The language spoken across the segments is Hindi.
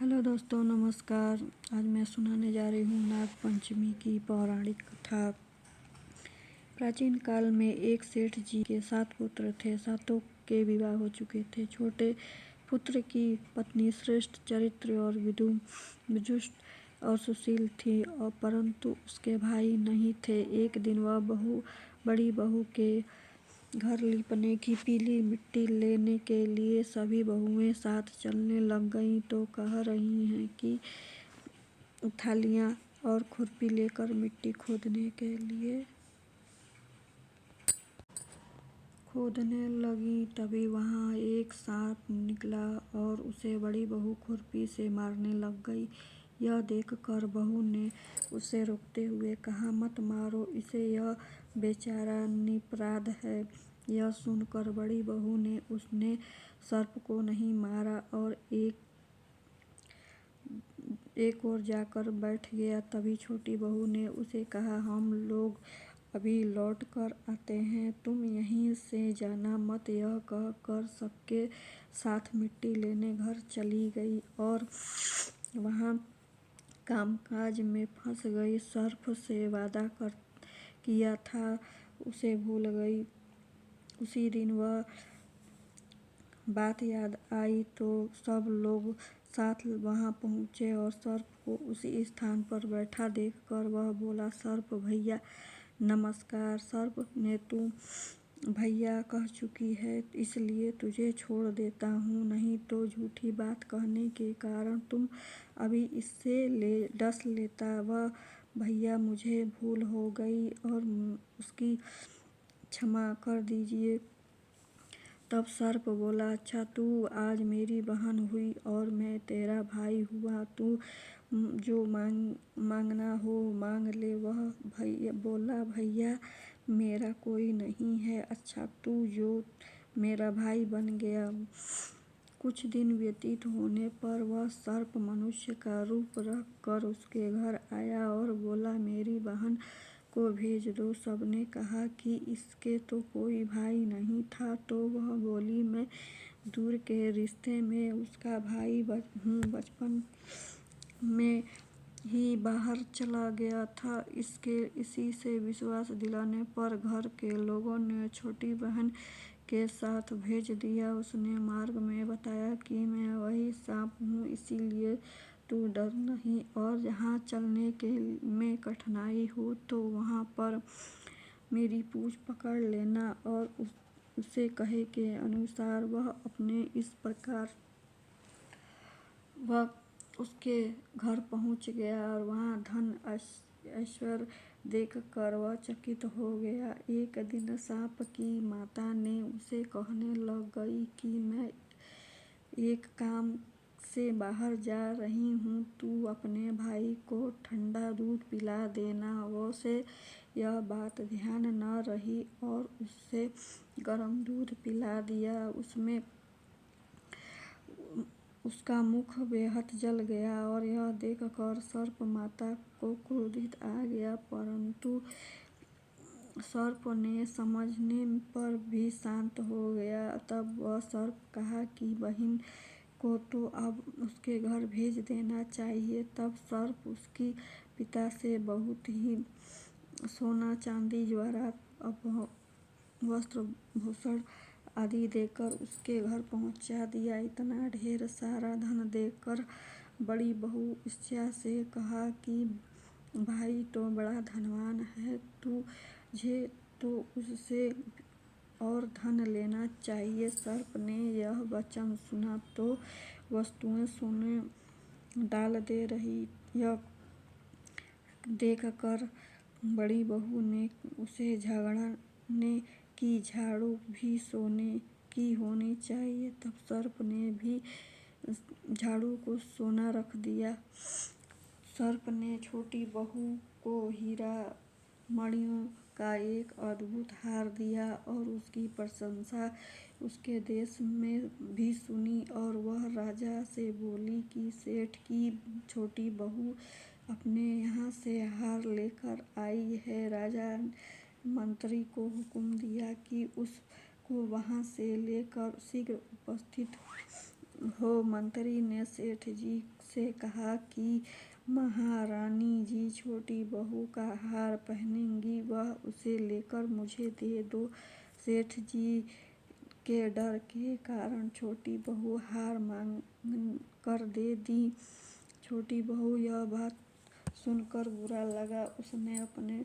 हेलो दोस्तों, नमस्कार। आज मैं सुनाने जा रही हूँ नाग पंचमी की पौराणिक कथा। प्राचीन काल में एक सेठ जी के 7 पुत्र थे। सातों के विवाह हो चुके थे। छोटे पुत्र की पत्नी श्रेष्ठ चरित्र और विदुष्ट और सुशील थी, और परंतु उसके भाई नहीं थे। एक दिन वह बड़ी बहू के घर लीपने की पीली मिट्टी लेने के लिए सभी बहुएं साथ चलने लग गईं, तो कह रही हैं कि थालियां और खुरपी लेकर मिट्टी खोदने लगी। तभी वहां एक सांप निकला और उसे बड़ी बहू खुरपी से मारने लग गई। यह देखकर बहू ने उसे रोकते हुए कहा, मत मारो इसे, यह बेचारा निरपराध है। यह सुनकर बड़ी बहू ने उसने सर्प को नहीं मारा और एक ओर जाकर बैठ गया। तभी छोटी बहू ने उसे कहा, हम लोग अभी लौट कर आते हैं, तुम यहीं से जाना मत। यह कहकर सबके साथ मिट्टी लेने घर चली गई और वहां कामकाज में फंस गई। सर्प से वादा किया था उसे भूल गई। उसी दिन वह बात याद आई तो सब लोग साथ वहां पहुंचे और सर्प को उसी स्थान पर बैठा देखकर वह बोला, सर्प भैया नमस्कार। सर्प ने, तू भैया कह चुकी है इसलिए तुझे छोड़ देता हूँ, नहीं तो झूठी बात कहने के कारण तुम अभी इससे डस लेता। वह भैया मुझे भूल हो गई और उसकी क्षमा कर दीजिए। तब सर्प बोला, अच्छा तू आज मेरी बहन हुई और मैं तेरा भाई हुआ। तू जो मांगना हो मांग ले। वह भैया बोला, भैया मेरा कोई नहीं है। अच्छा तू जो मेरा भाई बन गया। कुछ दिन व्यतीत होने पर वह सर्प मनुष्य का रूप रख कर उसके घर आया और बोला, मेरी बहन को भेज दो। सबने कहा कि इसके तो कोई भाई नहीं था, तो वह बोली, मैं दूर के रिश्ते में उसका भाई हूँ, बचपन में ही बाहर चला गया था। इसी से विश्वास दिलाने पर घर के लोगों ने छोटी बहन के साथ भेज दिया। उसने मार्ग में बताया कि मैं वही सांप हूँ, इसीलिए तू डर नहीं, और जहाँ चलने के में कठिनाई हो तो वहाँ पर मेरी पूँछ पकड़ लेना। और उसे कहे के अनुसार वह अपने इस प्रकार वह उसके घर पहुँच गया और वहाँ धन ऐश्वर्य देखकर वह चकित हो गया। एक दिन सांप की माता ने उसे कहने लग गई कि मैं एक काम से बाहर जा रही हूँ, तू अपने भाई को ठंडा दूध पिला देना। उसे यह बात ध्यान न रही और उसे गर्म दूध पिला दिया। उसका मुख बेहद जल गया और यह देखकर सर्प माता को क्रोधित आ गया, परंतु सर्प ने समझने पर भी शांत हो गया। तब वह सर्प कहा कि बहन को तो अब उसके घर भेज देना चाहिए। तब सर्प उसकी पिता से बहुत ही सोना चांदी जवाहरात वस्त्र भूषण आदि देकर उसके घर पहुंचा दिया। इतना ढेर सारा धन देकर बड़ी बहू ईर्ष्या से कहा कि भाई तो बड़ा धनवान है, तुझे तो उससे और धन लेना चाहिए। सर्प ने यह वचन सुना तो वस्तुएं सोने डाल दे रही। यह देखकर बड़ी बहू ने उसे झगड़ने की, झाड़ू भी सोने की होनी चाहिए। तब सर्प ने भी झाड़ू को सोना रख दिया। सर्प ने छोटी बहू को हीरा मणियों का एक अद्भुत हार दिया और उसकी प्रशंसा उसके देश में भी सुनी, और वह राजा से बोली कि सेठ की छोटी बहू अपने यहाँ से हार लेकर आई है। राजा मंत्री को हुक्म दिया कि उसको वहाँ से लेकर शीघ्र हो। मंत्री ने सेठ जी से कहा कि महारानी जी छोटी बहू का हार पहनेंगी, वह उसे लेकर मुझे दे दो। सेठ जी के डर के कारण छोटी बहू हार मांग कर दे दी। छोटी बहू यह बात सुनकर बुरा लगा। उसने अपने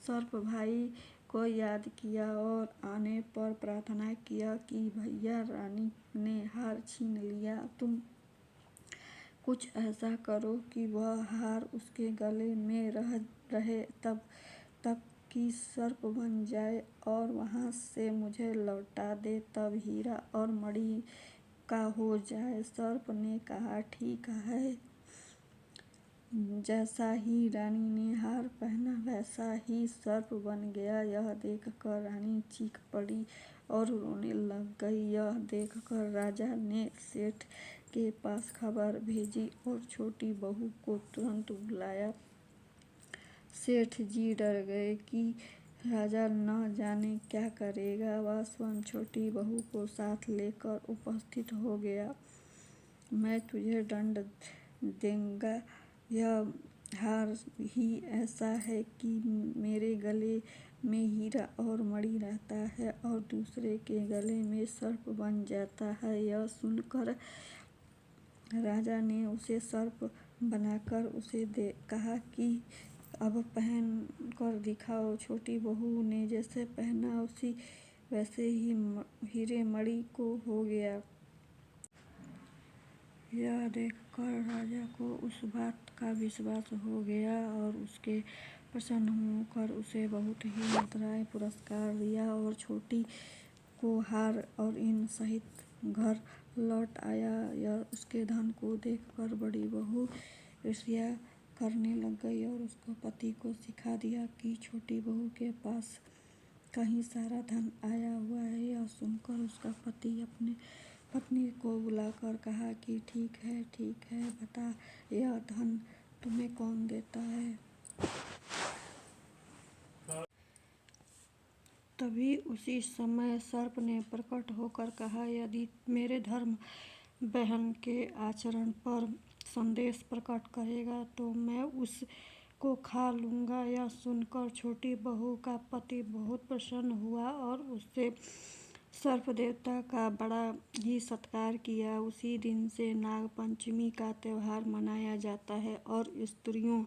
सर्प भाई को याद किया और आने पर प्रार्थना किया कि भैया, रानी ने हार छीन लिया, तुम कुछ ऐसा करो कि वह हार उसके गले में रहे तब तक कि सर्प बन जाए और वहां से मुझे लौटा दे, तब हीरा और मणि का हो जाए। सर्प ने कहा, ठीक है। जैसा ही रानी ने हार पहना वैसा ही सर्प बन गया। यह देखकर रानी चीख पड़ी और रोने लग गई। यह देखकर राजा ने सेठ के पास खबर भेजी और छोटी बहू को तुरंत बुलाया। सेठ जी डर गए कि राजा न जाने क्या करेगा। वह स्वयं छोटी बहू को साथ लेकर उपस्थित हो गया। मैं तुझे दंड दूंगा। यह हार ही ऐसा है कि मेरे गले में हीरा और मणि रहता है और दूसरे के गले में सर्प बन जाता है। यह सुनकर राजा ने उसे सर्प बनाकर उसे कहा कि अब पहन कर दिखाओ। छोटी बहू ने जैसे पहना वैसे ही हीरे मणि को हो गया। यह देखकर राजा को उस बात का विश्वास हो गया और उसके प्रसन्न होकर उसे बहुत ही मुद्राएं पुरस्कार दिया और छोटी को हार और इन सहित घर लौट आया। यह उसके धन को देखकर बड़ी बहू ईर्ष्या करने लग गई और उसके पति को सिखा दिया कि छोटी बहू के पास कहीं सारा धन आया हुआ है। यह सुनकर उसका पति अपने पत्नी को बुलाकर कहा कि ठीक है, बता यह धन तुम्हें कौन देता है। तभी उसी समय सर्प ने प्रकट होकर कहा, यदि मेरे धर्म बहन के आचरण पर संदेश प्रकट करेगा तो मैं उसको खा लूंगा। यह सुनकर छोटी बहू का पति बहुत प्रसन्न हुआ और उससे सर्प देवता का बड़ा ही सत्कार किया। उसी दिन से नाग पंचमी का त्योहार मनाया जाता है और स्त्रियों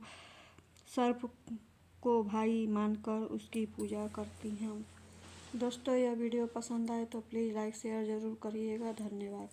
सर्प को भाई मानकर उसकी पूजा करती हैं। दोस्तों, यह वीडियो पसंद आए तो प्लीज़ लाइक शेयर ज़रूर करिएगा। धन्यवाद।